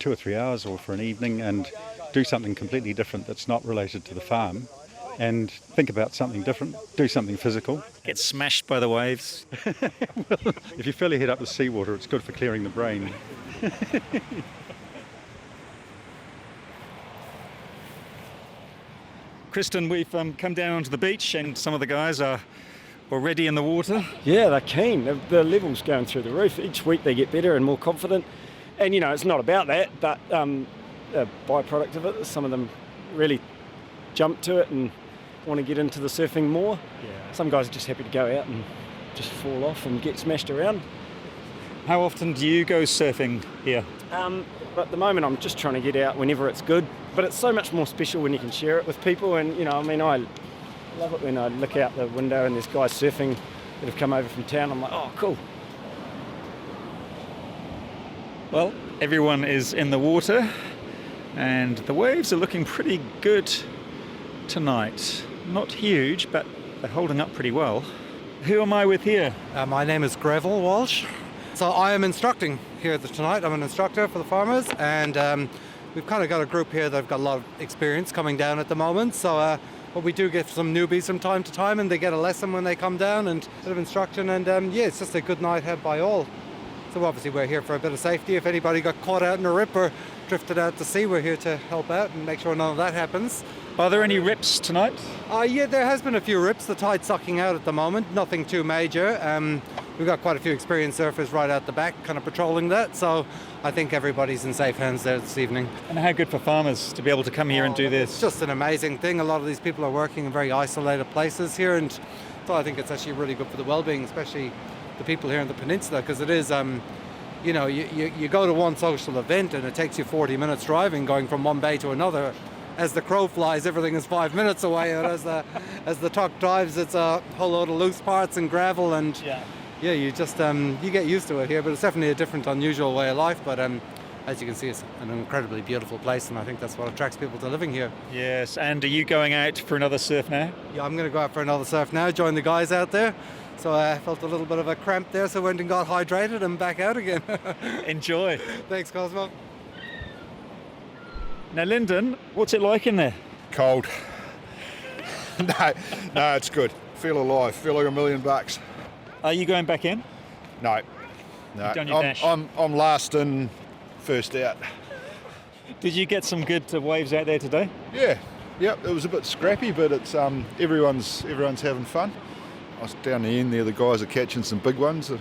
Speaker 17: 2 or 3 hours or for an evening and do something completely different that's not related to the farm, and think about something different, do something physical.
Speaker 15: Get smashed by the waves.
Speaker 17: Well, if you fill your head up with seawater, it's good for clearing the brain.
Speaker 15: Kristen, we've come down onto the beach and some of the guys are already in the water.
Speaker 16: Yeah, they're keen. The level's going through the roof. Each week they get better and more confident. And, it's not about that, but a byproduct of it, some of them really jump to it and want to get into the surfing more. Yeah. Some guys are just happy to go out and just fall off and get smashed around.
Speaker 15: How often do you go surfing here?
Speaker 16: At the moment I'm just trying to get out whenever it's good, but it's so much more special when you can share it with people. And I love it when I look out the window and there's guys surfing that have come over from town. I'm like, oh, cool.
Speaker 15: Well, everyone is in the water and the waves are looking pretty good tonight. Not huge, but they're holding up pretty well. Who am I with here?
Speaker 18: My name is Greville Walsh. So I am instructing here tonight. I'm an instructor for the farmers, and we've kind of got a group here that have got a lot of experience coming down at the moment. So but we do get some newbies from time to time, and they get a lesson when they come down and a bit of instruction. And it's just a good night had by all. So obviously we're here for a bit of safety. If anybody got caught out in a rip or drifted out to sea, we're here to help out and make sure none of that happens.
Speaker 15: Are there any rips tonight?
Speaker 18: Yeah, there has been a few rips. The tide's sucking out at the moment. Nothing too major. We've got quite a few experienced surfers right out the back kind of patrolling that. So I think everybody's in safe hands there this evening.
Speaker 15: And how good for farmers to be able to come here and do this?
Speaker 18: It's just an amazing thing. A lot of these people are working in very isolated places here. And so I think it's actually really good for the well-being, especially the people here in the peninsula, because it is... you go to one social event and it takes you 40 minutes driving going from one bay to another. As the crow flies, everything is 5 minutes away, and as the truck drives, it's a whole load of loose parts and gravel, and you just you get used to it here. But it's definitely a different, unusual way of life. But as you can see, it's an incredibly beautiful place, and I think that's what attracts people to living here.
Speaker 15: Yes, and are you going out for another surf now?
Speaker 18: Yeah, I'm going to go out for another surf now, join the guys out there. So I felt a little bit of a cramp there, so went and got hydrated and back out again.
Speaker 15: Enjoy.
Speaker 18: Thanks, Cosmo.
Speaker 15: Now, Lyndon, what's it like in there?
Speaker 19: Cold. No, it's good. Feel alive. Feel like $1 million.
Speaker 15: Are you going back in?
Speaker 19: No.
Speaker 15: You've done your dash.
Speaker 19: I'm last in, first out.
Speaker 15: Did you get some good waves out there today?
Speaker 19: Yeah. Yep. It was a bit scrappy, but it's everyone's having fun. I was down the end there. The guys are catching some big ones,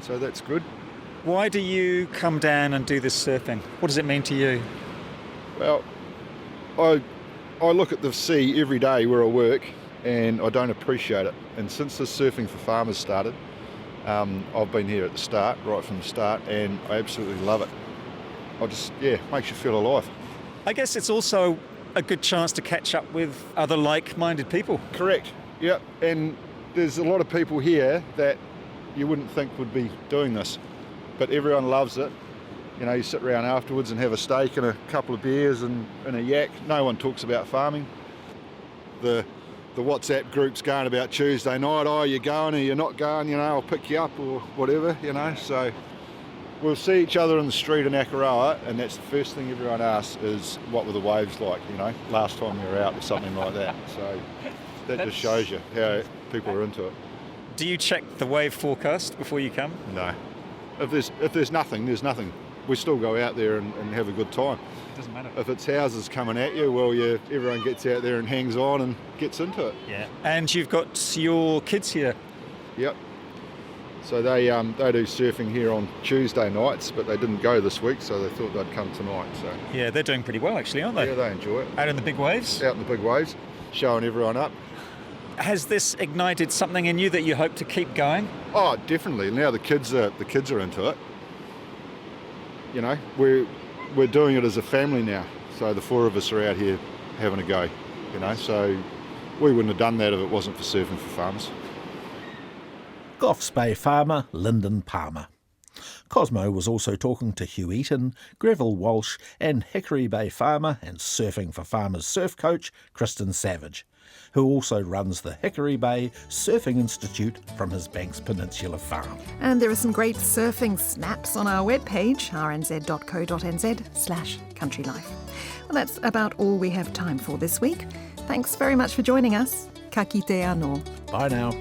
Speaker 19: so that's good.
Speaker 15: Why do you come down and do this surfing? What does it mean to you?
Speaker 19: Well, I look at the sea every day where I work, and I don't appreciate it. And since the Surfing for Farmers started, I've been here at the start, right from the start, and I absolutely love it. Makes you feel alive.
Speaker 15: I guess it's also a good chance to catch up with other like-minded people.
Speaker 19: Correct. Yep. And there's a lot of people here that you wouldn't think would be doing this, but everyone loves it. You sit around afterwards and have a steak and a couple of beers and a yak. No one talks about farming. The WhatsApp group's going about Tuesday night, oh, you're going or you're not going, I'll pick you up or whatever, So we'll see each other in the street in Akaroa, and that's the first thing everyone asks is, what were the waves like, last time you were out or something like that. So that just shows you how people are into it.
Speaker 15: Do you check the wave forecast before you come?
Speaker 19: No. If there's nothing, there's nothing. We still go out there and have a good time.
Speaker 15: It doesn't matter.
Speaker 19: If it's houses coming at you, well, everyone gets out there and hangs on and gets into it.
Speaker 15: Yeah. And you've got your kids here.
Speaker 19: Yep. So they do surfing here on Tuesday nights, but they didn't go this week, so they thought they'd come tonight. So
Speaker 15: yeah, they're doing pretty well actually, aren't they?
Speaker 19: Yeah, they enjoy it.
Speaker 15: Out in the big waves?
Speaker 19: Out in the big waves, showing everyone up.
Speaker 15: Has this ignited something in you that you hope to keep going?
Speaker 19: Oh, definitely. Now the kids are into it. We're doing it as a family now. So the four of us are out here having a go, so we wouldn't have done that if it wasn't for Surfing for Farmers.
Speaker 3: Goffs Bay farmer Lyndon Palmer. Cosmo was also talking to Hugh Eaton, Greville Walsh and Hickory Bay farmer and Surfing for Farmers surf coach Kristen Savage, who also runs the Hickory Bay Surfing Institute from his Banks Peninsula farm.
Speaker 2: And there are some great surfing snaps on our webpage, rnz.co.nz/countrylife. Well, that's about all we have time for this week. Thanks very much for joining us. Ka kite anō.
Speaker 3: Bye now.